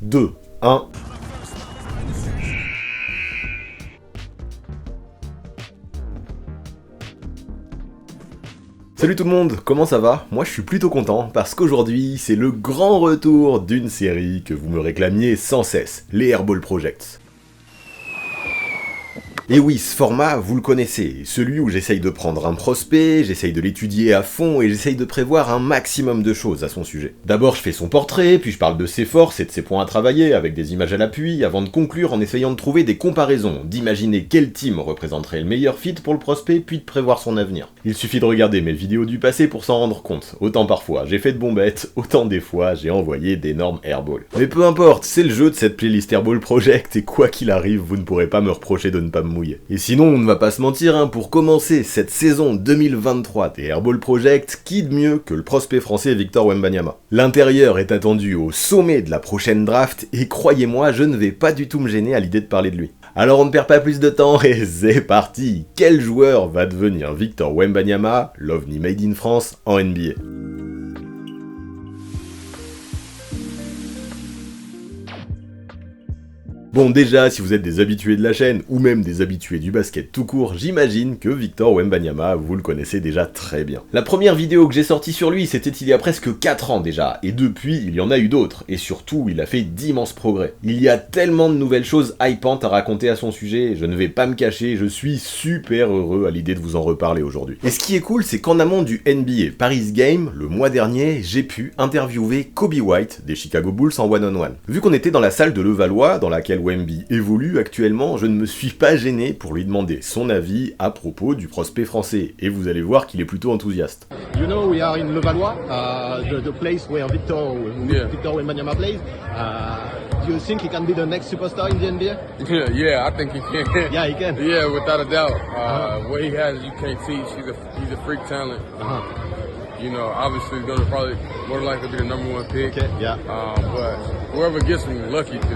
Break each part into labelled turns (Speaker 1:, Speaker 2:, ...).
Speaker 1: 2, 1... Salut tout le monde, comment ça va? Moi je suis plutôt content parce qu'aujourd'hui c'est le grand retour d'une série que vous me réclamiez sans cesse, les Airball Projects. Et oui, ce format, vous le connaissez, celui où j'essaye de prendre un prospect, j'essaye de l'étudier à fond et j'essaye de prévoir un maximum de choses à son sujet. D'abord je fais son portrait, puis je parle de ses forces et de ses points à travailler avec des images à l'appui, avant de conclure en essayant de trouver des comparaisons, d'imaginer quel team représenterait le meilleur fit pour le prospect, puis de prévoir son avenir. Il suffit de regarder mes vidéos du passé pour s'en rendre compte, autant parfois j'ai fait de bons bêtes, autant des fois j'ai envoyé d'énormes airballs. Mais peu importe, c'est le jeu de cette playlist Airball Project et quoi qu'il arrive, vous ne pourrez pas me reprocher de ne pas me mouiller. Et sinon, on ne va pas se mentir, pour commencer cette saison 2023 des Airball Project, qui de mieux que le prospect français Victor Wembanyama. L'intérieur est attendu au sommet de la prochaine draft, et croyez-moi, je ne vais pas du tout me gêner à l'idée de parler de lui. Alors on ne perd pas plus de temps, et c'est parti! Quel joueur va devenir Victor Wembanyama, l'OVNI Made in France, en NBA? Bon déjà, si vous êtes des habitués de la chaîne, ou même des habitués du basket tout court, j'imagine que Victor Wembanyama, vous le connaissez déjà très bien. La première vidéo que j'ai sortie sur lui, c'était il y a presque 4 ans déjà, et depuis, il y en a eu d'autres, et surtout, il a fait d'immenses progrès. Il y a tellement de nouvelles choses hypantes à raconter à son sujet, je ne vais pas me cacher, je suis super heureux à l'idée de vous en reparler aujourd'hui. Et ce qui est cool, c'est qu'en amont du NBA Paris Game, le mois dernier, j'ai pu interviewer Kobe White des Chicago Bulls en one-on-one. Vu qu'on était dans la salle de Levallois, dans laquelle Wemby évolue actuellement, je ne me suis pas gêné pour lui demander son avis à propos du prospect français, et vous allez voir qu'il est plutôt enthousiaste.
Speaker 2: You know, we are in Levallois, the place where Victor Wembanyama plays. Do you think he can be the next superstar in the NBA?
Speaker 3: Yeah, I think he can.
Speaker 2: Yeah, he can.
Speaker 3: Yeah, without a doubt. What he has, you can't teach. He's a freak talent. You know, obviously he's gonna probably more than likely be the number 1 pick.
Speaker 2: Okay, yeah.
Speaker 3: But whoever gets him, lucky, because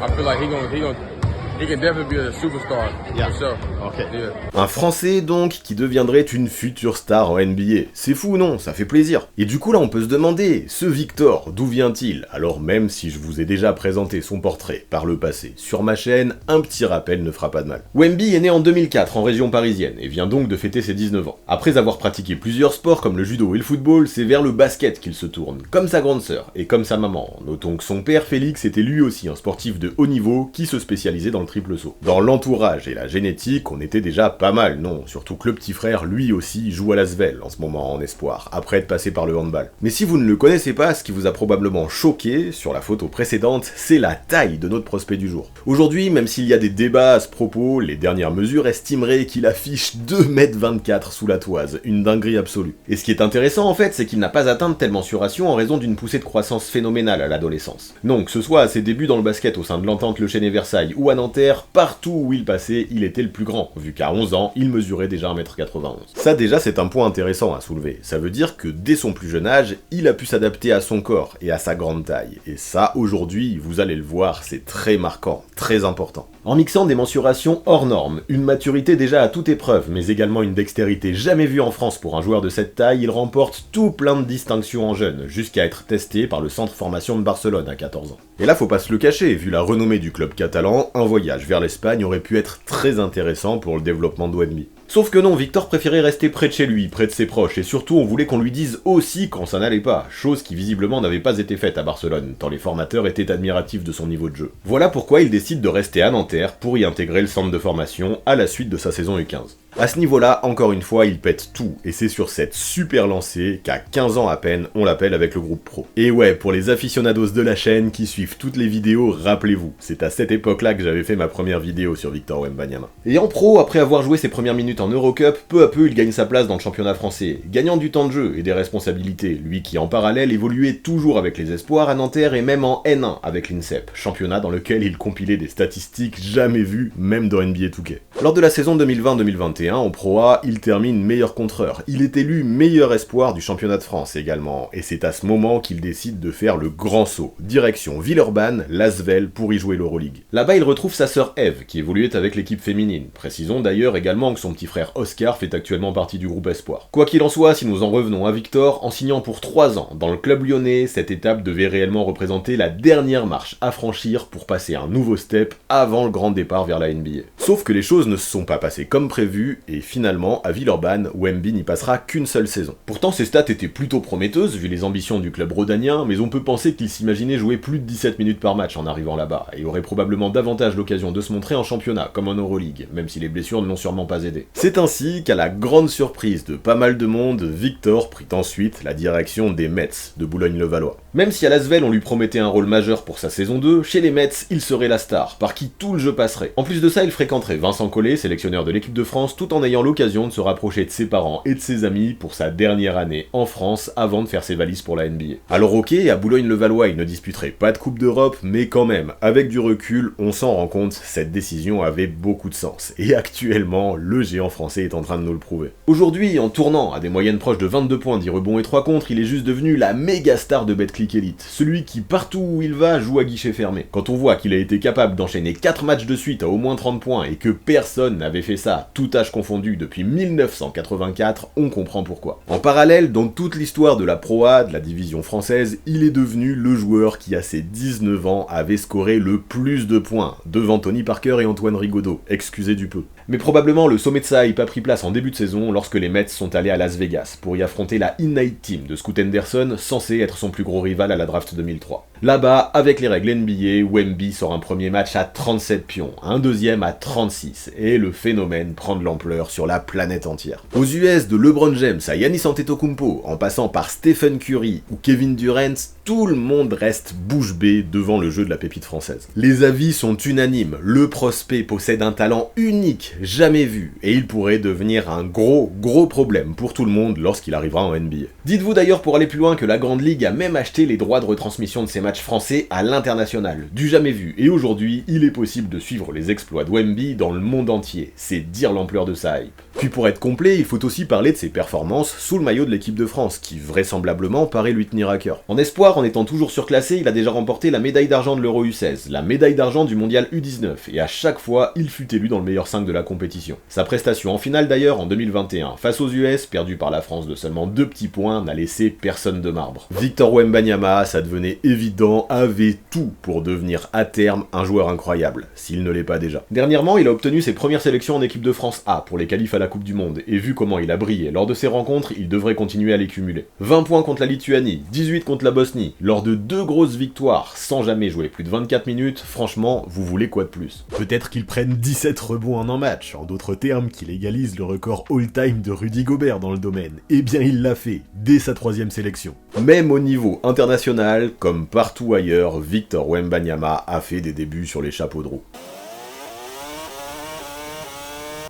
Speaker 3: I feel like he can definitely be a superstar.
Speaker 2: Yeah.
Speaker 3: For sure.
Speaker 2: Okay.
Speaker 3: Yeah.
Speaker 1: Un Français donc qui deviendrait une future star en NBA. C'est fou non? Ça fait plaisir. Et du coup là on peut se demander, ce Victor, d'où vient-il? Alors même si je vous ai déjà présenté son portrait par le passé sur ma chaîne, un petit rappel ne fera pas de mal. Wemby est né en 2004 en région parisienne et vient donc de fêter ses 19 ans. Après avoir pratiqué plusieurs sports comme le judo et le football, c'est vers le basket qu'il se tourne, comme sa grande sœur et comme sa maman. Notons que son père Félix était lui aussi un sportif de haut niveau qui se spécialisait dans le triple saut. Dans l'entourage et la génétique, on était déjà pas mal, non? Surtout que le petit frère, lui aussi, joue à l'Asvel en ce moment en espoir, après être passé par le handball. Mais si vous ne le connaissez pas, ce qui vous a probablement choqué sur la photo précédente, c'est la taille de notre prospect du jour. Aujourd'hui, même s'il y a des débats à ce propos, les dernières mesures estimeraient qu'il affiche 2,24 m sous la toise, une dinguerie absolue. Et ce qui est intéressant en fait, c'est qu'il n'a pas atteint de telle mensuration en raison d'une poussée de croissance phénoménale à l'adolescence. Non, que ce soit à ses débuts dans le basket au sein de l'Entente Le Chesnay-Versailles ou à Nanterre, partout où il passait, il était le plus grand, vu qu'à 11 ans, il mesurait déjà 1,91 m. Ça déjà c'est un point intéressant à soulever, ça veut dire que dès son plus jeune âge, il a pu s'adapter à son corps et à sa grande taille, et ça aujourd'hui, vous allez le voir, c'est très marquant, très important. En mixant des mensurations hors normes, une maturité déjà à toute épreuve, mais également une dextérité jamais vue en France pour un joueur de cette taille, il remporte tout plein de distinctions en jeune, jusqu'à être testé par le centre formation de Barcelone à 14 ans. Et là faut pas se le cacher, vu la renommée du club catalan, un voyage vers l'Espagne aurait pu être très intéressant pour le développement de Wemby. Sauf que non, Victor préférait rester près de chez lui, près de ses proches, et surtout on voulait qu'on lui dise aussi quand ça n'allait pas, chose qui visiblement n'avait pas été faite à Barcelone, tant les formateurs étaient admiratifs de son niveau de jeu. Voilà pourquoi il décide de rester à Nanterre pour y intégrer le centre de formation à la suite de sa saison U15. À ce niveau-là, encore une fois, il pète tout, et c'est sur cette super lancée qu'à 15 ans à peine, on l'appelle avec le groupe pro. Et ouais, pour les aficionados de la chaîne qui suivent toutes les vidéos, rappelez-vous, c'est à cette époque-là que j'avais fait ma première vidéo sur Victor Wembanyama. Et en pro, après avoir joué ses premières minutes en Eurocup, peu à peu il gagne sa place dans le championnat français, gagnant du temps de jeu et des responsabilités, lui qui en parallèle évoluait toujours avec les espoirs à Nanterre et même en N1 avec l'INSEP, championnat dans lequel il compilait des statistiques jamais vues, même dans NBA 2K. Lors de la saison 2020-2021, en Pro A, il termine meilleur contreur. Il est élu meilleur espoir du championnat de France également, et c'est à ce moment qu'il décide de faire le grand saut, direction Villeurbanne, l'Asvel, pour y jouer l'Euroleague. Là-bas, il retrouve sa sœur Eve, qui évoluait avec l'équipe féminine. Précisons d'ailleurs également que son petit petit frère Oscar fait actuellement partie du groupe Espoir. Quoi qu'il en soit, si nous en revenons à Victor, en signant pour 3 ans dans le club lyonnais, cette étape devait réellement représenter la dernière marche à franchir pour passer un nouveau step avant le grand départ vers la NBA. Sauf que les choses ne se sont pas passées comme prévu, et finalement, à Villeurbanne, Wemby n'y passera qu'une seule saison. Pourtant, ses stats étaient plutôt prometteuses vu les ambitions du club rhodanien, mais on peut penser qu'il s'imaginait jouer plus de 17 minutes par match en arrivant là-bas, et aurait probablement davantage l'occasion de se montrer en championnat, comme en Euroleague, même si les blessures ne l'ont sûrement pas aidé. C'est ainsi qu'à la grande surprise de pas mal de monde, Victor prit ensuite la direction des Mets de Boulogne-le-Valois. Même si à l'Asvel on lui promettait un rôle majeur pour sa saison 2, chez les Mets, il serait la star, par qui tout le jeu passerait. En plus de ça, il fréquenterait Vincent Collet, sélectionneur de l'équipe de France, tout en ayant l'occasion de se rapprocher de ses parents et de ses amis pour sa dernière année en France avant de faire ses valises pour la NBA. Alors ok, à Boulogne-le-Valois, il ne disputerait pas de Coupe d'Europe, mais quand même, avec du recul, on s'en rend compte, cette décision avait beaucoup de sens. Et actuellement, le géant français est en train de nous le prouver. Aujourd'hui, en tournant à des moyennes proches de 22 points, 10 rebonds et 3 contres, il est juste devenu la méga star de Betclic Elite. Celui qui, partout où il va, joue à guichet fermé. Quand on voit qu'il a été capable d'enchaîner 4 matchs de suite à au moins 30 points et que personne n'avait fait ça, tout âge confondu, depuis 1984, on comprend pourquoi. En parallèle, dans toute l'histoire de la Pro A, de la division française, il est devenu le joueur qui, à ses 19 ans, avait scoré le plus de points, devant Tony Parker et Antoine Rigaudot, excusez du peu. Mais probablement le sommet de sa hype a pris place en début de saison lorsque les Mets sont allés à Las Vegas pour y affronter la In-Night Team de Scoot Henderson, censé être son plus gros rival à la draft 2003. Là-bas, avec les règles NBA, Wemby sort un premier match à 37 pions, un deuxième à 36, et le phénomène prend de l'ampleur sur la planète entière. Aux US, de LeBron James à Giannis Antetokounmpo, en passant par Stephen Curry ou Kevin Durant, tout le monde reste bouche bée devant le jeu de la pépite française. Les avis sont unanimes, le prospect possède un talent unique, jamais vu, et il pourrait devenir un gros problème pour tout le monde lorsqu'il arrivera en NBA. Dites-vous d'ailleurs pour aller plus loin que la Grande Ligue a même acheté les droits de retransmission de ses matchs français à l'international, du jamais vu, et aujourd'hui, il est possible de suivre les exploits de Wemby dans le monde entier, c'est dire l'ampleur de sa hype. Puis pour être complet, il faut aussi parler de ses performances sous le maillot de l'équipe de France, qui vraisemblablement paraît lui tenir à cœur. En espoir, en étant toujours surclassé, il a déjà remporté la médaille d'argent de l'Euro U16, la médaille d'argent du mondial U19, et à chaque fois, il fut élu dans le meilleur 5 de la compétition. Sa prestation en finale d'ailleurs, en 2021, face aux US, perdue par la France de seulement 2 petits points, n'a laissé personne de marbre. Victor Wembanyama, ça devenait évident, avait tout pour devenir à terme un joueur incroyable, s'il ne l'est pas déjà. Dernièrement, il a obtenu ses premières sélections en équipe de France A pour les qualifs à la Coupe du Monde, et vu comment il a brillé lors de ces rencontres, il devrait continuer à les cumuler. 20 points contre la Lituanie, 18 contre la Bosnie, lors de 2 grosses victoires, sans jamais jouer plus de 24 minutes, franchement, vous voulez quoi de plus? Peut-être qu'il prenne 17 rebonds en un match, en d'autres termes, qu'il égalise le record all-time de Rudy Gobert dans le domaine. Eh bien, il l'a fait, dès sa 3e sélection. Même au niveau international, comme partout ailleurs, Victor Wembanyama a fait des débuts sur les chapeaux de roue.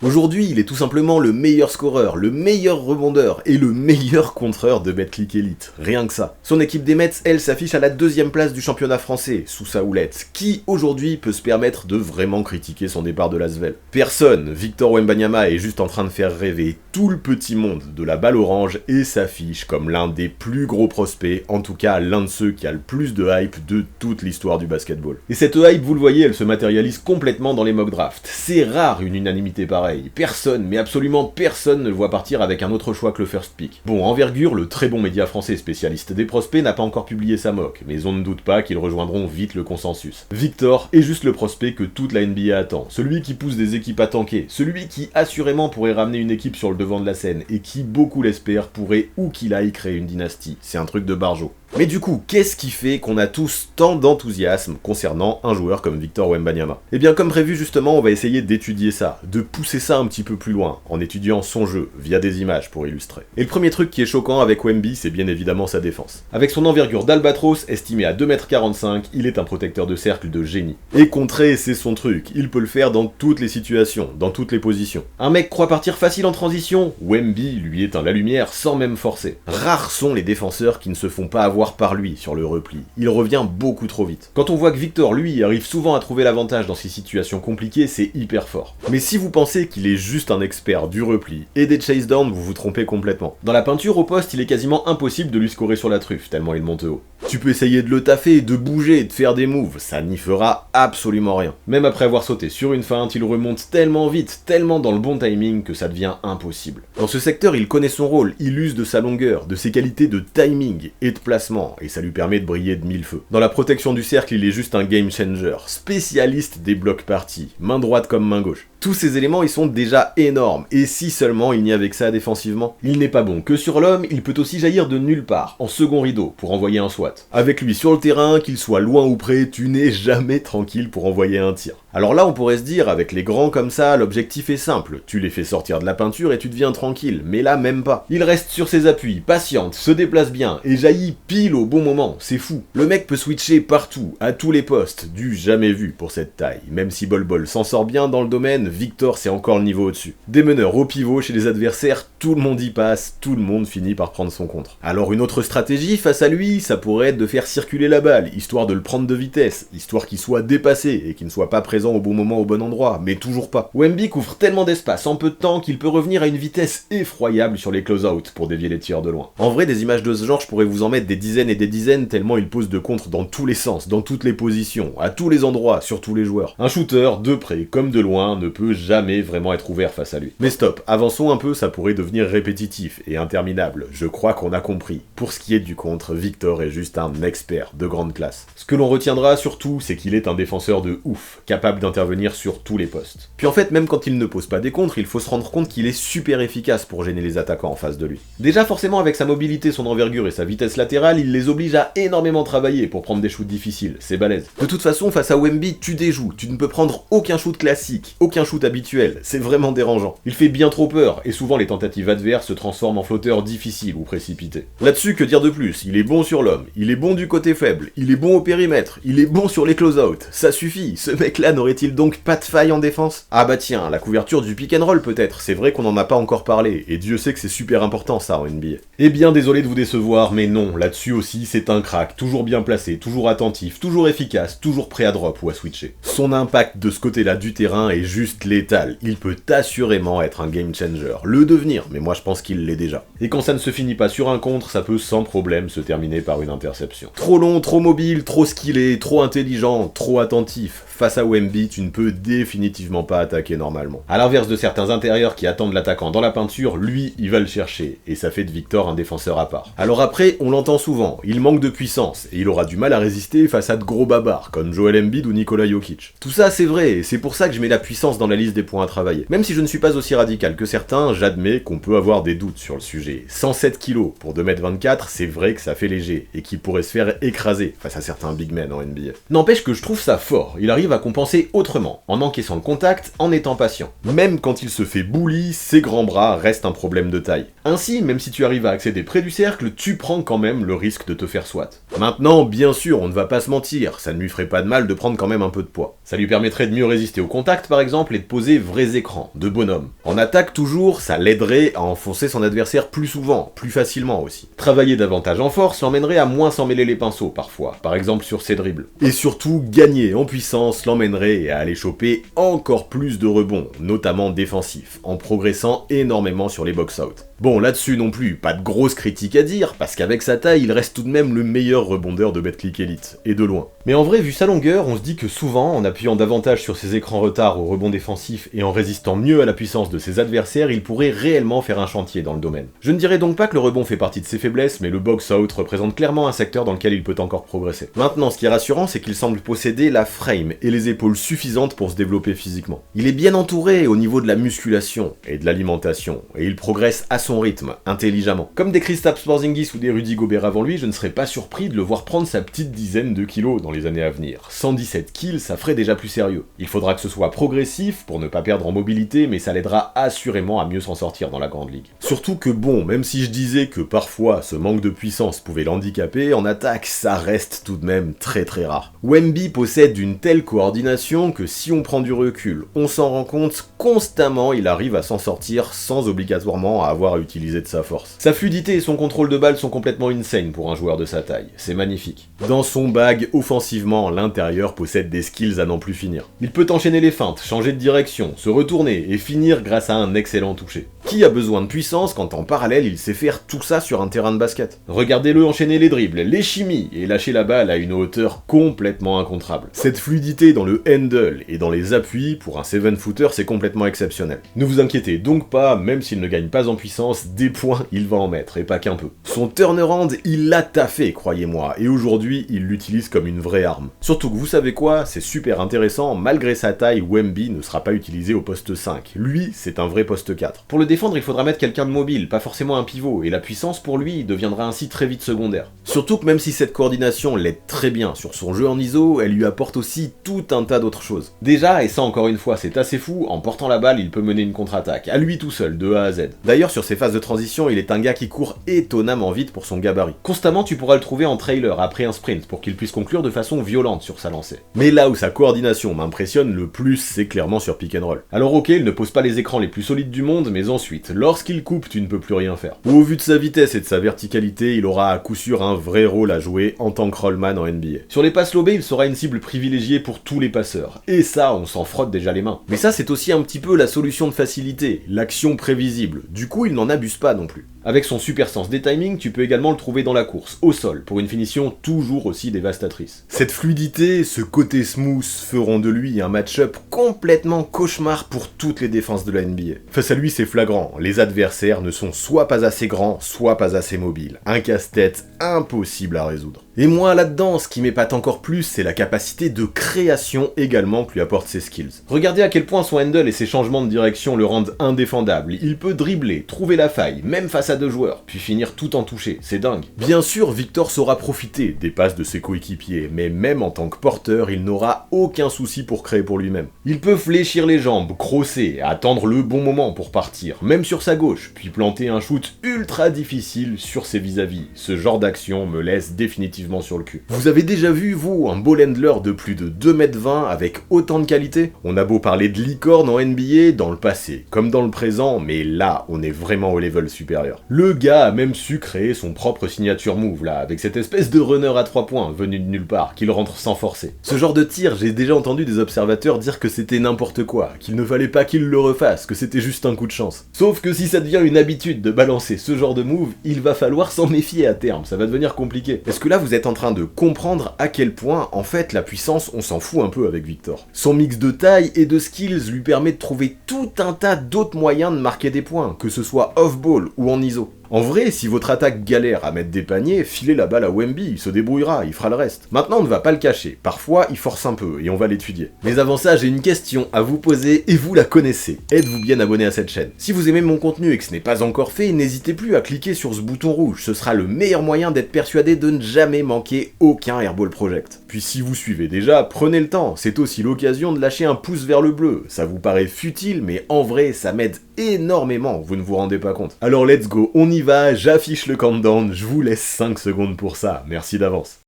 Speaker 1: Aujourd'hui, il est tout simplement le meilleur scoreur, le meilleur rebondeur et le meilleur contreur de Betclic Elite. Rien que ça. Son équipe des Mets, elle, s'affiche à la 2e place du championnat français, sous sa houlette. Qui, aujourd'hui, peut se permettre de vraiment critiquer son départ de l'Asvel? Personne. Victor Wembanyama est juste en train de faire rêver tout le petit monde de la balle orange et s'affiche comme l'un des plus gros prospects, en tout cas l'un de ceux qui a le plus de hype de toute l'histoire du basketball. Et cette hype, vous le voyez, elle se matérialise complètement dans les mock drafts. C'est rare une unanimité pareille. Personne, mais absolument personne ne le voit partir avec un autre choix que le first pick. Bon, Envergure, le très bon média français spécialiste des prospects, n'a pas encore publié sa mock, mais on ne doute pas qu'ils rejoindront vite le consensus. Victor est juste le prospect que toute la NBA attend, celui qui pousse des équipes à tanker, celui qui assurément pourrait ramener une équipe sur le devant de la scène, et qui, beaucoup l'espèrent, pourrait, où qu'il aille, créer une dynastie. C'est un truc de barjo. Mais du coup, qu'est-ce qui fait qu'on a tous tant d'enthousiasme concernant un joueur comme Victor Wembanyama? Eh bien, comme prévu justement, on va essayer d'étudier ça, de pousser ça un petit peu plus loin, en étudiant son jeu, via des images pour illustrer. Et le premier truc qui est choquant avec Wemby, c'est bien évidemment sa défense. Avec son envergure d'Albatros, estimée à 2,45 m, il est un protecteur de cercle de génie. Et contrer, c'est son truc, il peut le faire dans toutes les situations, dans toutes les positions. Un mec croit partir facile en transition, Wemby lui éteint la lumière sans même forcer. Rares sont les défenseurs qui ne se font pas avoir voir par lui sur le repli. Il revient beaucoup trop vite. Quand on voit que Victor, lui, arrive souvent à trouver l'avantage dans ces situations compliquées, c'est hyper fort. Mais si vous pensez qu'il est juste un expert du repli et des chase down, vous vous trompez complètement. Dans la peinture au poste, il est quasiment impossible de lui scorer sur la truffe, tellement il monte haut. Tu peux essayer de le taffer, de bouger, de faire des moves, ça n'y fera absolument rien. Même après avoir sauté sur une feinte, il remonte tellement vite, tellement dans le bon timing que ça devient impossible. Dans ce secteur, il connaît son rôle, il use de sa longueur, de ses qualités de timing et de placement, et ça lui permet de briller de mille feux. Dans la protection du cercle, il est juste un game changer, spécialiste des blocs parties, main droite comme main gauche. Tous ces éléments, ils sont déjà énormes, et si seulement il n'y avait que ça défensivement. Il n'est pas bon que sur l'homme, il peut aussi jaillir de nulle part, en second rideau, pour envoyer un SWAT. Avec lui sur le terrain, qu'il soit loin ou près, tu n'es jamais tranquille pour envoyer un tir. Alors là, on pourrait se dire, avec les grands comme ça, l'objectif est simple, tu les fais sortir de la peinture et tu deviens tranquille, mais là même pas. Il reste sur ses appuis, patiente, se déplace bien, et jaillit pile au bon moment, c'est fou. Le mec peut switcher partout, à tous les postes, du jamais vu pour cette taille. Même si Bol Bol s'en sort bien dans le domaine, Victor c'est encore le niveau au-dessus. Des meneurs au pivot chez les adversaires, tout le monde y passe, tout le monde finit par prendre son contre. Alors une autre stratégie face à lui, ça pourrait être de faire circuler la balle, histoire de le prendre de vitesse, histoire qu'il soit dépassé et qu'il ne soit pas présent au bon moment au bon endroit, mais toujours pas. Wemby couvre tellement d'espace en peu de temps qu'il peut revenir à une vitesse effroyable sur les close-out pour dévier les tirs de loin. En vrai, des images de ce genre, je pourrais vous en mettre des dizaines et des dizaines tellement il pose de contre dans tous les sens, dans toutes les positions, à tous les endroits, sur tous les joueurs. Un shooter, de près comme de loin, ne peut jamais vraiment être ouvert face à lui. Mais stop, avançons un peu, ça pourrait devenir répétitif et interminable. Je crois qu'on a compris. Pour ce qui est du contre, Victor est juste un expert de grande classe. Ce que l'on retiendra surtout, c'est qu'il est un défenseur de ouf, capable d'intervenir sur tous les postes. Puis en fait, même quand il ne pose pas des contres, il faut se rendre compte qu'il est super efficace pour gêner les attaquants en face de lui. Déjà forcément avec sa mobilité, son envergure et sa vitesse latérale, il les oblige à énormément travailler pour prendre des shoots difficiles, c'est balèze. De toute façon, face à Wemby, tu déjoues, tu ne peux prendre aucun shoot classique, aucun shoot habituel, c'est vraiment dérangeant. Il fait bien trop peur, et souvent les tentatives adverses se transforment en flotteurs difficiles ou précipités. Là-dessus, que dire de plus? Il est bon sur l'homme, il est bon du côté faible, il est bon au périmètre, il est bon sur les close-out, ça suffit, ce mec-là n'aurait-il donc pas de faille en défense? Ah bah tiens, la couverture du pick and roll peut-être, c'est vrai qu'on n'en a pas encore parlé, et Dieu sait que c'est super important ça en NBA. Eh bien désolé de vous décevoir, mais non, là-dessus aussi c'est un crack, toujours bien placé, toujours attentif, toujours efficace, toujours prêt à drop ou à switcher. Son impact de ce côté-là du terrain est juste létal, il peut assurément être un game changer, le devenir, mais moi je pense qu'il l'est déjà. Et quand ça ne se finit pas sur un contre, ça peut sans problème se terminer par une interception. Trop long, trop mobile, trop skillé, trop intelligent, trop attentif. Face à Wemby, tu ne peux définitivement pas attaquer normalement. A l'inverse de certains intérieurs qui attendent l'attaquant dans la peinture, lui, il va le chercher, et ça fait de Victor un défenseur à part. Alors après, on l'entend souvent, il manque de puissance, et il aura du mal à résister face à de gros babards, comme Joel Embiid ou Nikola Jokic. Tout ça c'est vrai, et c'est pour ça que je mets la puissance dans la liste des points à travailler. Même si je ne suis pas aussi radical que certains, j'admets qu'on peut avoir des doutes sur le sujet. 107 kg pour 2m24, c'est vrai que ça fait léger, et qu'il pourrait se faire écraser face à certains big men en NBA. N'empêche que je trouve ça fort, il arrive à compenser autrement, en encaissant le contact, en étant patient. Même quand il se fait bully, ses grands bras restent un problème de taille. Ainsi, même si tu arrives à accéder près du cercle, tu prends quand même le risque de te faire SWAT. Maintenant, bien sûr, on ne va pas se mentir, ça ne lui ferait pas de mal de prendre quand même un peu de poids. Ça lui permettrait de mieux résister au contact par exemple et de poser vrais écrans, de bonhomme. En attaque toujours, ça l'aiderait à enfoncer son adversaire plus souvent, plus facilement aussi. Travailler davantage en force l'emmènerait à moins s'en mêler les pinceaux parfois, par exemple sur ses dribbles. Et surtout, gagner en puissance l'emmènerait à aller choper encore plus de rebonds, notamment défensifs, en progressant énormément sur les box-out. Bon, là-dessus non plus, pas de grosses critiques à dire, parce qu'avec sa taille, il reste tout de même le meilleur rebondeur de Betclic Elite, et de loin. Mais en vrai, vu sa longueur, on se dit que souvent, en appuyant davantage sur ses écrans retard au rebond défensif et en résistant mieux à la puissance de ses adversaires, il pourrait réellement faire un chantier dans le domaine. Je ne dirais donc pas que le rebond fait partie de ses faiblesses, mais le box-out représente clairement un secteur dans lequel il peut encore progresser. Maintenant, ce qui est rassurant, c'est qu'il semble posséder la frame et les épaules suffisantes pour se développer physiquement. Il est bien entouré au niveau de la musculation et de l'alimentation, et il progresse à son rythme, intelligemment. Comme des Kristaps Porzingis ou des Rudy Gobert avant lui, je ne serais pas surpris de le voir prendre sa petite dizaine de kilos dans les années à venir. 117 kills, ça ferait déjà plus sérieux. Il faudra que ce soit progressif pour ne pas perdre en mobilité, mais ça l'aidera assurément à mieux s'en sortir dans la grande ligue. Surtout que bon, même si je disais que parfois ce manque de puissance pouvait l'handicaper, en attaque, ça reste tout de même très très rare. Wemby possède une telle coordination que si on prend du recul, on s'en rend compte, constamment il arrive à s'en sortir sans obligatoirement avoir à utiliser utiliser de sa force. Sa fluidité et son contrôle de balle sont complètement insane pour un joueur de sa taille, c'est magnifique. Dans son bag, offensivement, l'intérieur possède des skills à n'en plus finir. Il peut enchaîner les feintes, changer de direction, se retourner et finir grâce à un excellent toucher. Qui a besoin de puissance quand en parallèle il sait faire tout ça sur un terrain de basket? Regardez-le enchaîner les dribbles, les chimies et lâcher la balle à une hauteur complètement incontrable. Cette fluidité dans le handle et dans les appuis, pour un 7-footer, c'est complètement exceptionnel. Ne vous inquiétez donc pas, même s'il ne gagne pas en puissance, des points il va en mettre, et pas qu'un peu. Son turnaround, il l'a taffé, croyez-moi, et aujourd'hui il l'utilise comme une vraie arme. Surtout que vous savez quoi, c'est super intéressant, malgré sa taille, Wemby ne sera pas utilisé au poste 5. Lui, c'est un vrai poste 4. Pour le défendre, il faudra mettre quelqu'un de mobile, pas forcément un pivot, et la puissance pour lui deviendra ainsi très vite secondaire. Surtout que même si cette coordination l'aide très bien sur son jeu en ISO, elle lui apporte aussi tout un tas d'autres choses. Déjà, et ça encore une fois c'est assez fou, en portant la balle il peut mener une contre-attaque, à lui tout seul, de A à Z. D'ailleurs sur ses phases de transition, il est un gars qui court étonnamment vite pour son gabarit. Constamment tu pourras le trouver en trailer après un sprint pour qu'il puisse conclure de façon violente sur sa lancée. Mais là où sa coordination m'impressionne le plus, c'est clairement sur pick and roll. Alors ok, il ne pose pas les écrans les plus solides du monde, mais ensuite, lorsqu'il coupe, tu ne peux plus rien faire. Au vu de sa vitesse et de sa verticalité, il aura à coup sûr un vrai rôle à jouer en tant que rollman en NBA. Sur les passes lobées, il sera une cible privilégiée pour tous les passeurs. Et ça, on s'en frotte déjà les mains. Mais ça, c'est aussi un petit peu la solution de facilité, l'action prévisible. Du coup, il n'en abuse pas non plus. Avec son super sens des timings, tu peux également le trouver dans la course, au sol, pour une finition toujours aussi dévastatrice. Cette fluidité, ce côté smooth feront de lui un match-up complètement cauchemar pour toutes les défenses de la NBA. Face à lui, c'est flagrant, les adversaires ne sont soit pas assez grands, soit pas assez mobiles. Un casse-tête impossible à résoudre. Et moi, là-dedans, ce qui m'épate encore plus, c'est la capacité de création également que lui apportent ses skills. Regardez à quel point son handle et ses changements de direction le rendent indéfendable. Il peut dribbler, trouver la faille, même face à deux joueurs, puis finir tout en toucher, c'est dingue. Bien sûr, Victor saura profiter des passes de ses coéquipiers, mais même en tant que porteur, il n'aura aucun souci pour créer pour lui-même. Il peut fléchir les jambes, crosser, attendre le bon moment pour partir, même sur sa gauche, puis planter un shoot ultra difficile sur ses vis-à-vis. Ce genre d'action me laisse définitivement sur le cul. Vous avez déjà vu, vous, un ball handler de plus de 2m20 avec autant de qualité? On a beau parler de licorne en NBA dans le passé, comme dans le présent, mais là, on est vraiment au level supérieur. Le gars a même su créer son propre signature move, là, avec cette espèce de runner à 3 points, venu de nulle part, qu'il rentre sans forcer. Ce genre de tir, j'ai déjà entendu des observateurs dire que c'était n'importe quoi, qu'il ne fallait pas qu'il le refasse, que c'était juste un coup de chance. Sauf que si ça devient une habitude de balancer ce genre de move, il va falloir s'en méfier à terme, ça va devenir compliqué. Est-ce que là, vous êtes en train de comprendre à quel point, en fait, la puissance, on s'en fout un peu avec Victor. Son mix de taille et de skills lui permet de trouver tout un tas d'autres moyens de marquer des points, que ce soit off-ball ou en ISO. En vrai, si votre attaque galère à mettre des paniers, filez la balle à Wemby, il se débrouillera, il fera le reste. Maintenant, on ne va pas le cacher, parfois il force un peu, et on va l'étudier. Mais avant ça, j'ai une question à vous poser, et vous la connaissez. Êtes-vous bien abonné à cette chaîne? Si vous aimez mon contenu et que ce n'est pas encore fait, n'hésitez plus à cliquer sur ce bouton rouge, ce sera le meilleur moyen d'être persuadé de ne jamais manquer aucun Airball Project. Puis si vous suivez déjà, prenez le temps, c'est aussi l'occasion de lâcher un pouce vers le bleu. Ça vous paraît futile, mais en vrai, ça m'aide énormément, vous ne vous rendez pas compte. Alors let's go, on y va, j'affiche le countdown, je vous laisse 5 secondes pour ça, merci d'avance.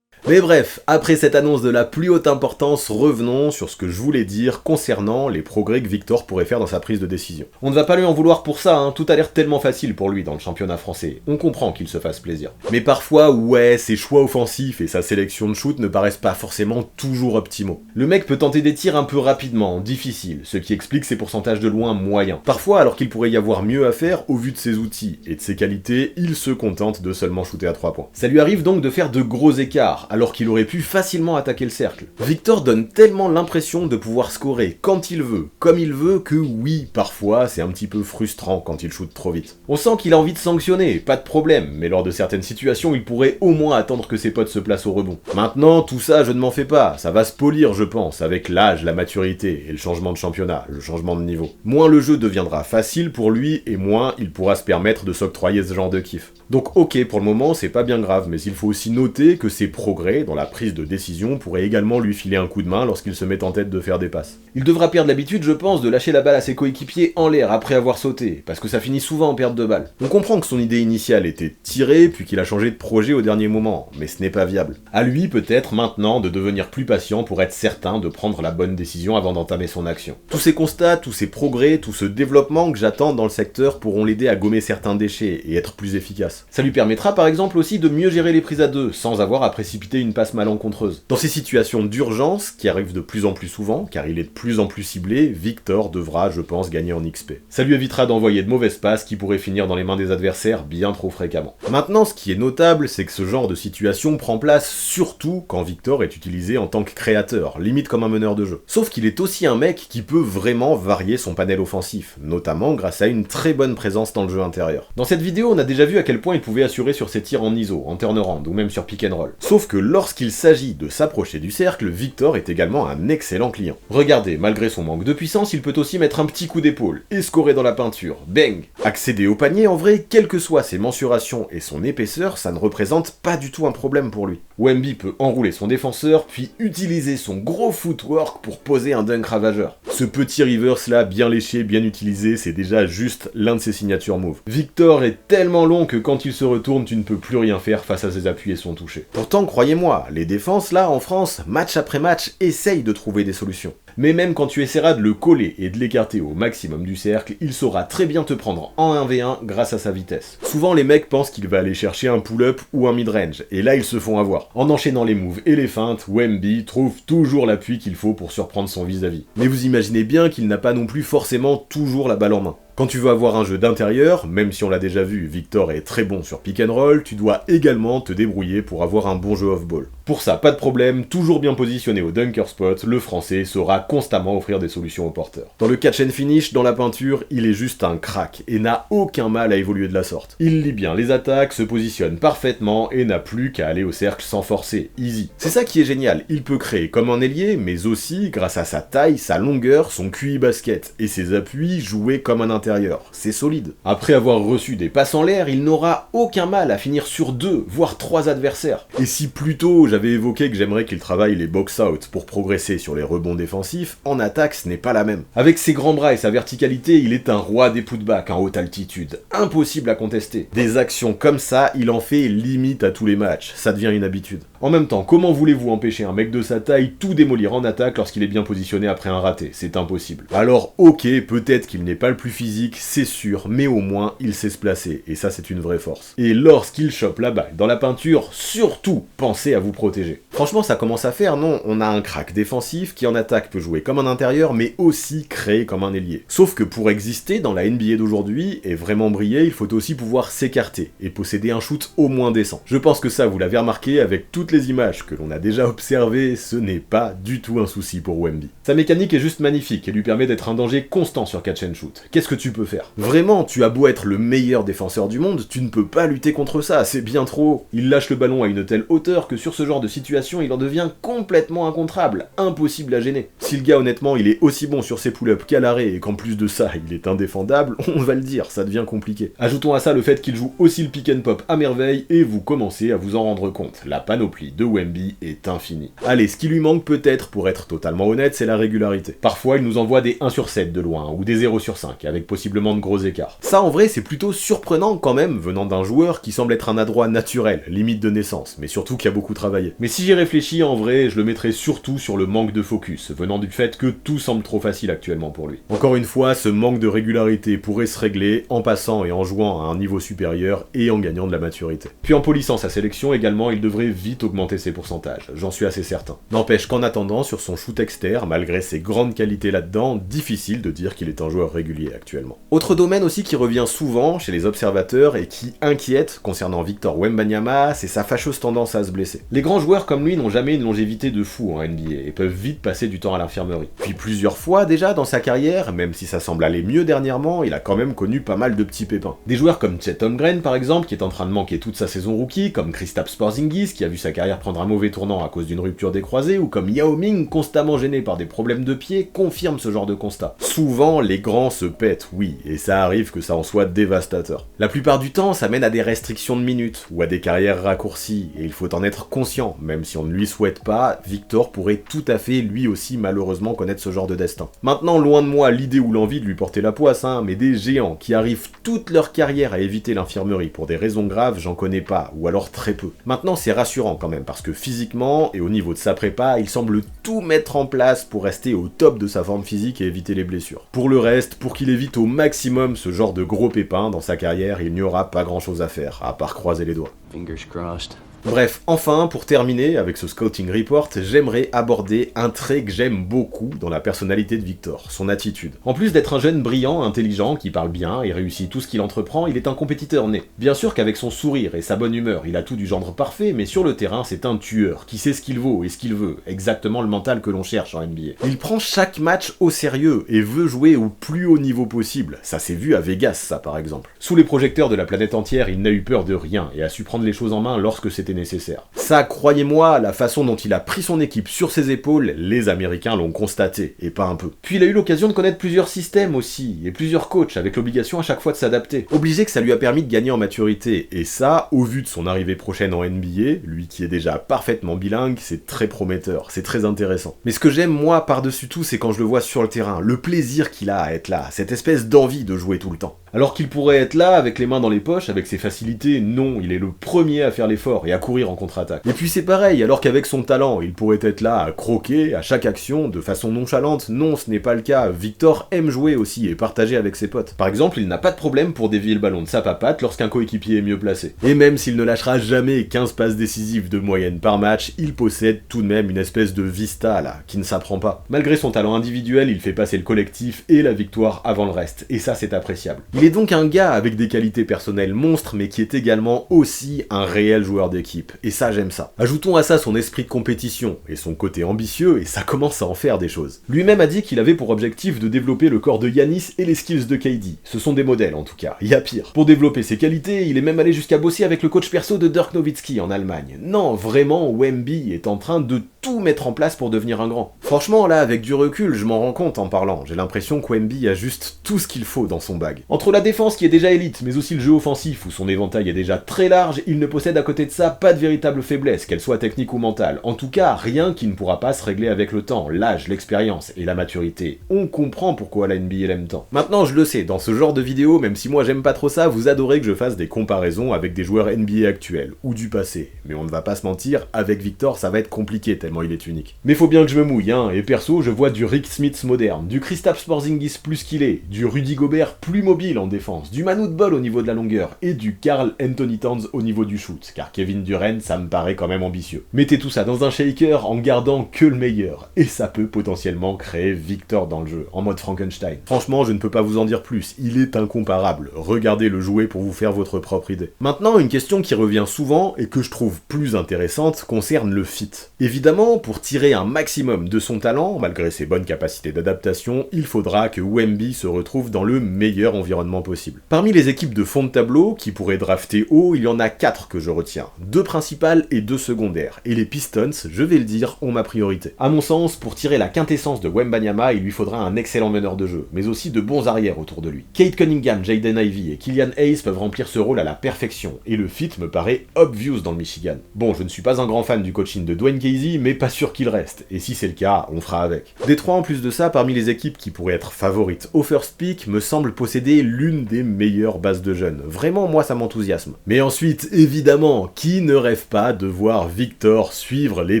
Speaker 1: Mais bref, après cette annonce de la plus haute importance, revenons sur ce que je voulais dire concernant les progrès que Victor pourrait faire dans sa prise de décision. On ne va pas lui en vouloir pour ça, hein, tout a l'air tellement facile pour lui dans le championnat français, on comprend qu'il se fasse plaisir. Mais parfois, ouais, ses choix offensifs et sa sélection de shoot ne paraissent pas forcément toujours optimaux. Le mec peut tenter des tirs un peu rapidement, difficiles, ce qui explique ses pourcentages de loin moyens. Parfois, alors qu'il pourrait y avoir mieux à faire, au vu de ses outils et de ses qualités, il se contente de seulement shooter à 3 points. Ça lui arrive donc de faire de gros écarts, alors qu'il aurait pu facilement attaquer le cercle. Victor donne tellement l'impression de pouvoir scorer quand il veut, comme il veut, que oui, parfois c'est un petit peu frustrant quand il shoot trop vite. On sent qu'il a envie de sanctionner, pas de problème, mais lors de certaines situations, il pourrait au moins attendre que ses potes se placent au rebond. Maintenant, tout ça, je ne m'en fais pas, ça va se polir, je pense, avec l'âge, la maturité et le changement de championnat, le changement de niveau. Moins le jeu deviendra facile pour lui, et moins il pourra se permettre de s'octroyer ce genre de kiff. Donc ok, pour le moment c'est pas bien grave, mais il faut aussi noter que ses progrès dans la prise de décision pourraient également lui filer un coup de main lorsqu'il se met en tête de faire des passes. Il devra perdre l'habitude, je pense, de lâcher la balle à ses coéquipiers en l'air après avoir sauté, parce que ça finit souvent en perte de balle. On comprend que son idée initiale était tirée, puis qu'il a changé de projet au dernier moment, mais ce n'est pas viable. À lui peut-être maintenant de devenir plus patient pour être certain de prendre la bonne décision avant d'entamer son action. Tous ces constats, tous ces progrès, tout ce développement que j'attends dans le secteur pourront l'aider à gommer certains déchets et être plus efficace. Ça lui permettra par exemple aussi de mieux gérer les prises à deux, sans avoir à précipiter une passe malencontreuse. Dans ces situations d'urgence, qui arrivent de plus en plus souvent, car il est de plus en plus ciblé, Victor devra, je pense, gagner en XP. Ça lui évitera d'envoyer de mauvaises passes qui pourraient finir dans les mains des adversaires bien trop fréquemment. Maintenant, ce qui est notable, c'est que ce genre de situation prend place surtout quand Victor est utilisé en tant que créateur, limite comme un meneur de jeu. Sauf qu'il est aussi un mec qui peut vraiment varier son panel offensif, notamment grâce à une très bonne présence dans le jeu intérieur. Dans cette vidéo, on a déjà vu à quel point il pouvait assurer sur ses tirs en ISO, en turnaround ou même sur pick and roll. Sauf que lorsqu'il s'agit de s'approcher du cercle, Victor est également un excellent client. Regardez, malgré son manque de puissance, il peut aussi mettre un petit coup d'épaule et scorer dans la peinture. Bang! Accéder au panier, en vrai, quelles que soient ses mensurations et son épaisseur, ça ne représente pas du tout un problème pour lui. Wemby peut enrouler son défenseur, puis utiliser son gros footwork pour poser un dunk ravageur. Ce petit reverse là, bien léché, bien utilisé, c'est déjà juste l'un de ses signature moves. Victor est tellement long que quand il se retourne, tu ne peux plus rien faire face à ses appuis et son toucher. Pourtant, croyez-moi, les défenses là, en France, match après match, essayent de trouver des solutions. Mais même quand tu essaieras de le coller et de l'écarter au maximum du cercle, il saura très bien te prendre en 1v1 grâce à sa vitesse. Souvent les mecs pensent qu'il va aller chercher un pull-up ou un mid-range, et là ils se font avoir. En enchaînant les moves et les feintes, Wemby trouve toujours l'appui qu'il faut pour surprendre son vis-à-vis. Mais vous imaginez bien qu'il n'a pas non plus forcément toujours la balle en main. Quand tu veux avoir un jeu d'intérieur, même si on l'a déjà vu, Victor est très bon sur pick and roll, tu dois également te débrouiller pour avoir un bon jeu off-ball. Pour ça, pas de problème, toujours bien positionné au dunker spot, le français saura constamment offrir des solutions aux porteurs. Dans le catch and finish, dans la peinture, il est juste un crack et n'a aucun mal à évoluer de la sorte. Il lit bien les attaques, se positionne parfaitement et n'a plus qu'à aller au cercle sans forcer, easy. C'est ça qui est génial, il peut créer comme un ailier, mais aussi, grâce à sa taille, sa longueur, son QI basket et ses appuis, jouer comme un intérieur. C'est solide. Après avoir reçu des passes en l'air, il n'aura aucun mal à finir sur 2, voire 3 adversaires. Et si plus tôt j'avais évoqué que j'aimerais qu'il travaille les box-out pour progresser sur les rebonds défensifs, en attaque ce n'est pas la même. Avec ses grands bras et sa verticalité, il est un roi des putbacks en haute altitude. Impossible à contester. Des actions comme ça, il en fait limite à tous les matchs. Ça devient une habitude. En même temps, comment voulez-vous empêcher un mec de sa taille tout démolir en attaque lorsqu'il est bien positionné après un raté? C'est impossible. Alors ok, peut-être qu'il n'est pas le plus physique, c'est sûr, mais au moins il sait se placer, et ça c'est une vraie force. Et lorsqu'il chope la balle dans la peinture, surtout pensez à vous protéger. Franchement ça commence à faire, non? On a un crack défensif qui en attaque peut jouer comme un intérieur, mais aussi créer comme un ailier. Sauf que pour exister dans la NBA d'aujourd'hui, et vraiment briller, il faut aussi pouvoir s'écarter, et posséder un shoot au moins décent. Je pense que ça vous l'avez remarqué avec toutes les images que l'on a déjà observées, ce n'est pas du tout un souci pour Wemby. Sa mécanique est juste magnifique et lui permet d'être un danger constant sur catch and shoot. Qu'est-ce que tu peux faire? Vraiment, tu as beau être le meilleur défenseur du monde, tu ne peux pas lutter contre ça, c'est bien trop haut. Il lâche le ballon à une telle hauteur que sur ce genre de situation, il en devient complètement incontrable, impossible à gêner. Si le gars honnêtement, il est aussi bon sur ses pull-ups qu'à l'arrêt et qu'en plus de ça, il est indéfendable, on va le dire, ça devient compliqué. Ajoutons à ça le fait qu'il joue aussi le pick and pop à merveille et vous commencez à vous en rendre compte. La panoplie de Wemby est infinie. Allez, ce qui lui manque peut-être, pour être totalement honnête, c'est la régularité. Parfois, il nous envoie des 1 sur 7 de loin, ou des 0 sur 5, avec possiblement de gros écarts. Ça, en vrai, c'est plutôt surprenant quand même, venant d'un joueur qui semble être un adroit naturel, limite de naissance, mais surtout qui a beaucoup travaillé. Mais si j'y réfléchis, en vrai, je le mettrais surtout sur le manque de focus, venant du fait que tout semble trop facile actuellement pour lui. Encore une fois, ce manque de régularité pourrait se régler en passant et en jouant à un niveau supérieur et en gagnant de la maturité. Puis en polissant sa sélection également, il devrait vite augmenter ses pourcentages, j'en suis assez certain. N'empêche qu'en attendant, sur son shoot externe, malgré ses grandes qualités là-dedans, difficile de dire qu'il est un joueur régulier actuellement. Autre domaine aussi qui revient souvent chez les observateurs et qui inquiète concernant Victor Wembanyama, c'est sa fâcheuse tendance à se blesser. Les grands joueurs comme comme lui n'ont jamais une longévité de fou en NBA et peuvent vite passer du temps à l'infirmerie. Puis plusieurs fois déjà dans sa carrière, même si ça semble aller mieux dernièrement, il a quand même connu pas mal de petits pépins. Des joueurs comme Chet Holmgren par exemple, qui est en train de manquer toute sa saison rookie, comme Kristaps Porzingis, qui a vu sa carrière prendre un mauvais tournant à cause d'une rupture des croisés, ou comme Yao Ming, constamment gêné par des problèmes de pied, confirme ce genre de constat. Souvent, les grands se pètent, oui, et ça arrive que ça en soit dévastateur. La plupart du temps, ça mène à des restrictions de minutes, ou à des carrières raccourcies, et il faut en être conscient, même si on ne lui souhaite pas, Victor pourrait tout à fait lui aussi malheureusement connaître ce genre de destin. Maintenant, loin de moi l'idée ou l'envie de lui porter la poisse, mais des géants qui arrivent toute leur carrière à éviter l'infirmerie pour des raisons graves, j'en connais pas, ou alors très peu. Maintenant, c'est rassurant quand même, parce que physiquement, et au niveau de sa prépa, il semble tout mettre en place pour rester au top de sa forme physique et éviter les blessures. Pour le reste, pour qu'il évite au maximum ce genre de gros pépins dans sa carrière, il n'y aura pas grand chose à faire, à part croiser les doigts.
Speaker 4: Fingers crossed.
Speaker 1: Bref, enfin, pour terminer avec ce scouting report, j'aimerais aborder un trait que j'aime beaucoup dans la personnalité de Victor, son attitude. En plus d'être un jeune brillant, intelligent, qui parle bien et réussit tout ce qu'il entreprend, il est un compétiteur né. Bien sûr qu'avec son sourire et sa bonne humeur, il a tout du genre parfait, mais sur le terrain, c'est un tueur, qui sait ce qu'il vaut et ce qu'il veut, exactement le mental que l'on cherche en NBA. Il prend chaque match au sérieux et veut jouer au plus haut niveau possible, ça s'est vu à Vegas ça par exemple. Sous les projecteurs de la planète entière, il n'a eu peur de rien et a su prendre les choses en main lorsque c'était nécessaire. Ça, croyez-moi, la façon dont il a pris son équipe sur ses épaules, les Américains l'ont constaté, et pas un peu. Puis il a eu l'occasion de connaître plusieurs systèmes aussi, et plusieurs coachs, avec l'obligation à chaque fois de s'adapter. Obligé que ça lui a permis de gagner en maturité, et ça, au vu de son arrivée prochaine en NBA, lui qui est déjà parfaitement bilingue, c'est très prometteur, c'est très intéressant. Mais ce que j'aime moi par-dessus tout, c'est quand je le vois sur le terrain, le plaisir qu'il a à être là, cette espèce d'envie de jouer tout le temps. Alors qu'il pourrait être là, avec les mains dans les poches, avec ses facilités, non, il est le premier à faire l'effort et à courir en contre-attaque. Et puis c'est pareil, alors qu'avec son talent, il pourrait être là à croquer à chaque action de façon nonchalante, non, ce n'est pas le cas. Victor aime jouer aussi et partager avec ses potes. Par exemple, il n'a pas de problème pour dévier le ballon de sa papate lorsqu'un coéquipier est mieux placé. Et même s'il ne lâchera jamais 15 passes décisives de moyenne par match, il possède tout de même une espèce de vista là, qui ne s'apprend pas. Malgré son talent individuel, il fait passer le collectif et la victoire avant le reste, et ça c'est appréciable. Il est donc un gars avec des qualités personnelles monstres, mais qui est également aussi un réel joueur d'équipe, et ça j'aime ça. Ajoutons à ça son esprit de compétition, et son côté ambitieux, et ça commence à en faire des choses. Lui-même a dit qu'il avait pour objectif de développer le corps de Giannis et les skills de KD. Ce sont des modèles en tout cas, il y a pire. Pour développer ses qualités, il est même allé jusqu'à bosser avec le coach perso de Dirk Nowitzki en Allemagne. Non, vraiment, Wemby est en train de tout mettre en place pour devenir un grand. Franchement, là, avec du recul, je m'en rends compte en parlant. J'ai l'impression que Wemby a juste tout ce qu'il faut dans son bag. Entre la défense qui est déjà élite, mais aussi le jeu offensif où son éventail est déjà très large, il ne possède à côté de ça pas de véritable faiblesse, qu'elle soit technique ou mentale. En tout cas, rien qui ne pourra pas se régler avec le temps, l'âge, l'expérience et la maturité. On comprend pourquoi la NBA l'aime tant. Maintenant, je le sais, dans ce genre de vidéo, même si moi j'aime pas trop ça, vous adorez que je fasse des comparaisons avec des joueurs NBA actuels, ou du passé. Mais on ne va pas se mentir, avec Victor ça va être compliqué tellement il est unique. Mais faut bien que je me mouille, et perso, je vois du Rick Smith moderne, du Kristaps Porzingis plus qu'il est, du Rudy Gobert plus mobile en défense, du Manu Ball au niveau de la longueur, et du Karl Anthony Towns au niveau du shoot, car Kevin Durant, ça me paraît quand même ambitieux. Mettez tout ça dans un shaker en gardant que le meilleur, et ça peut potentiellement créer Victor dans le jeu, en mode Frankenstein. Franchement, je ne peux pas vous en dire plus, il est incomparable. Regardez le jouer pour vous faire votre propre idée. Maintenant, une question qui revient souvent, et que je trouve plus intéressante, concerne le fit. Évidemment, pour tirer un maximum de son talent, malgré ses bonnes capacités d'adaptation, il faudra que Wemby se retrouve dans le meilleur environnement possible. Parmi les équipes de fond de tableau, qui pourraient drafter haut, il y en a 4 que je retiens. 2 principales et 2 secondaires. Et les Pistons, je vais le dire, ont ma priorité. À mon sens, pour tirer la quintessence de Wembanyama, il lui faudra un excellent meneur de jeu, mais aussi de bons arrières autour de lui. Kate Cunningham, Jaden Ivey et Killian Hayes peuvent remplir ce rôle à la perfection, et le fit me paraît obvious dans le Michigan. Bon, je ne suis pas un grand fan du coaching de Dwayne Casey, mais pas sûr qu'il reste, et si c'est le cas, on fera avec. Détroit en plus de ça, parmi les équipes qui pourraient être favorites au first pick, me semble posséder l'une des meilleures bases de jeunes. Vraiment, moi ça m'enthousiasme. Mais ensuite, évidemment, qui ne rêve pas de voir Victor suivre les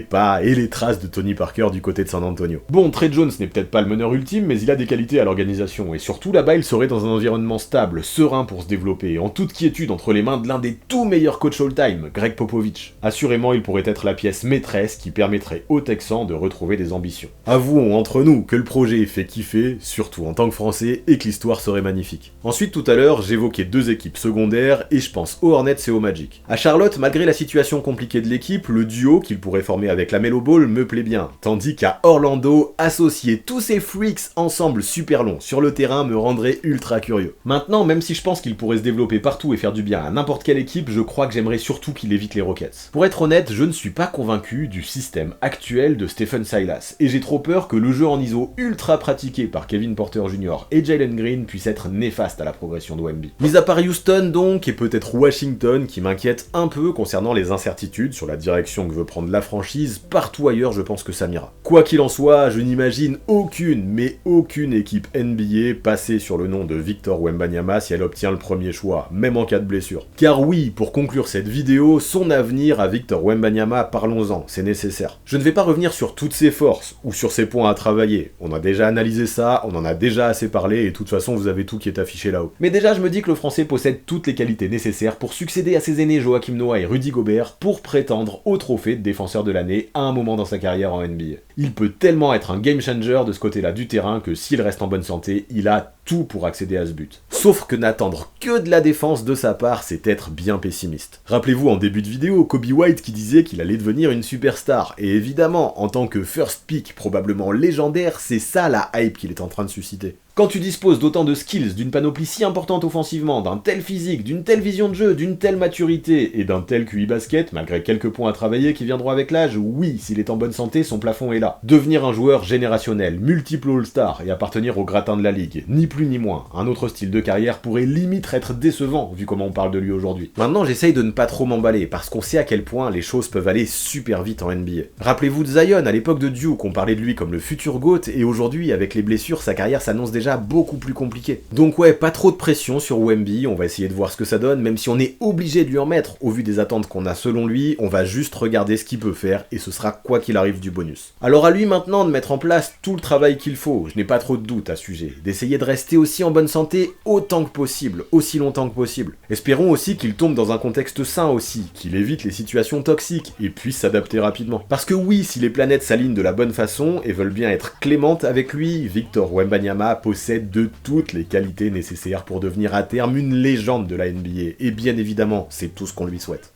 Speaker 1: pas et les traces de Tony Parker du côté de San Antonio? Bon, Trey Jones n'est peut-être pas le meneur ultime, mais il a des qualités à l'organisation, et surtout là-bas il serait dans un environnement stable, serein pour se développer, en toute quiétude entre les mains de l'un des tout meilleurs coachs all-time, Greg Popovich. Assurément, il pourrait être la pièce maîtresse qui permettrait aux Texans de retrouver des ambitions ambition. Avouons entre nous que le projet fait kiffer, surtout en tant que Français, et que l'histoire serait magnifique. Ensuite, tout à l'heure, j'évoquais 2 équipes secondaires, et je pense aux Hornets et au Magic. À Charlotte, malgré la situation compliquée de l'équipe, le duo qu'il pourrait former avec la Melo Ball me plaît bien, tandis qu'à Orlando, associer tous ces freaks ensemble super longs sur le terrain me rendrait ultra curieux. Maintenant, même si je pense qu'il pourrait se développer partout et faire du bien à n'importe quelle équipe, je crois que j'aimerais surtout qu'il évite les Rockets. Pour être honnête, je ne suis pas convaincu du système actuel de Stephen Silas, et j'ai trop peur que le jeu en ISO ultra pratiqué par Kevin Porter Jr. et Jalen Green puisse être néfaste à la progression d'Wemby. Mis à part Houston donc, et peut-être Washington qui m'inquiète un peu concernant les incertitudes sur la direction que veut prendre la franchise, partout ailleurs je pense que ça m'ira. Quoi qu'il en soit, je n'imagine aucune, mais aucune équipe NBA passer sur le nom de Victor Wembanyama si elle obtient le premier choix, même en cas de blessure. Car oui, pour conclure cette vidéo, son avenir à Victor Wembanyama, parlons-en, c'est nécessaire. Je ne vais pas revenir sur toutes ses forces, ou sur ses points à travailler, on a déjà analysé ça, on en a déjà assez parlé, et de toute façon vous avez tout qui est affiché là-haut. Mais déjà je me dis que le français possède toutes les qualités nécessaires pour succéder à ses aînés Joachim Noah et Rudy Gobert pour prétendre au trophée de défenseur de l'année à un moment dans sa carrière en NBA. Il peut tellement être un game changer de ce côté-là du terrain que s'il reste en bonne santé, il a tout pour accéder à ce but. Sauf que n'attendre que de la défense de sa part, c'est être bien pessimiste. Rappelez-vous en début de vidéo, Kobe White qui disait qu'il allait devenir une superstar, et évidemment, en tant que first pick probablement légendaire, c'est ça la hype qu'il est en train de susciter. Quand tu disposes d'autant de skills, d'une panoplie si importante offensivement, d'un tel physique, d'une telle vision de jeu, d'une telle maturité et d'un tel QI basket, malgré quelques points à travailler qui viendront avec l'âge, oui, s'il est en bonne santé, son plafond est là. Devenir un joueur générationnel, multiple All-Star et appartenir au gratin de la ligue, ni plus ni moins. Un autre style de carrière pourrait limite être décevant, vu comment on parle de lui aujourd'hui. Maintenant, j'essaye de ne pas trop m'emballer, parce qu'on sait à quel point les choses peuvent aller super vite en NBA. Rappelez-vous de Zion, à l'époque de Duke, on parlait de lui comme le futur GOAT, et aujourd'hui, avec les blessures, sa carrière s'annonce déjà beaucoup plus compliqué. Donc ouais, pas trop de pression sur Wemby, on va essayer de voir ce que ça donne, même si on est obligé de lui en mettre, au vu des attentes qu'on a selon lui, on va juste regarder ce qu'il peut faire, et ce sera quoi qu'il arrive du bonus. Alors à lui maintenant de mettre en place tout le travail qu'il faut, je n'ai pas trop de doutes à ce sujet, d'essayer de rester aussi en bonne santé autant que possible, aussi longtemps que possible. Espérons aussi qu'il tombe dans un contexte sain aussi, qu'il évite les situations toxiques, et puisse s'adapter rapidement. Parce que oui, si les planètes s'alignent de la bonne façon, et veulent bien être clémentes avec lui, Victor Wembanyama possède de toutes les qualités nécessaires pour devenir à terme une légende de la NBA, et bien évidemment, c'est tout ce qu'on lui souhaite.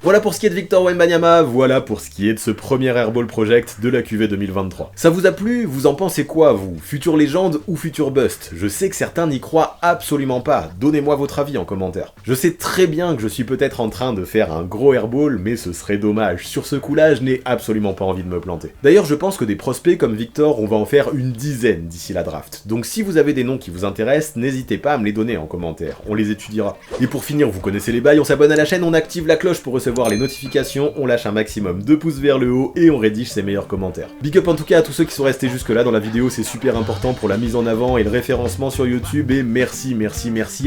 Speaker 1: Voilà pour ce qui est de Victor Wembanyama, voilà pour ce qui est de ce premier Airball Project de la QV 2023. Ça vous a plu? Vous en pensez quoi, vous? Future légende ou future bust? Je sais que certains n'y croient absolument pas, donnez-moi votre avis en commentaire. Je sais très bien que je suis peut-être en train de faire un gros Airball, mais ce serait dommage. Sur ce coup-là, je n'ai absolument pas envie de me planter. D'ailleurs, je pense que des prospects comme Victor, on va en faire une dizaine d'ici la draft. Donc si vous avez des noms qui vous intéressent, n'hésitez pas à me les donner en commentaire, on les étudiera. Et pour finir, vous connaissez les bails, on s'abonne à la chaîne, on active la cloche pour recevoir les notifications, on lâche un maximum de pouces vers le haut et on rédige ses meilleurs commentaires. Big up en tout cas à tous ceux qui sont restés jusque là dans la vidéo, c'est super important pour la mise en avant et le référencement sur YouTube, et merci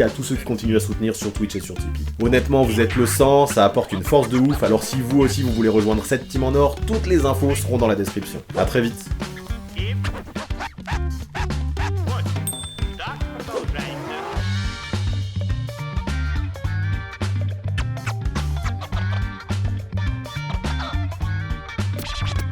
Speaker 1: à tous ceux qui continuent à soutenir sur Twitch et sur Tipeee. Honnêtement, vous êtes le sang, ça apporte une force de ouf, alors si vous aussi vous voulez rejoindre cette team en or, toutes les infos seront dans la description. A très vite.
Speaker 4: You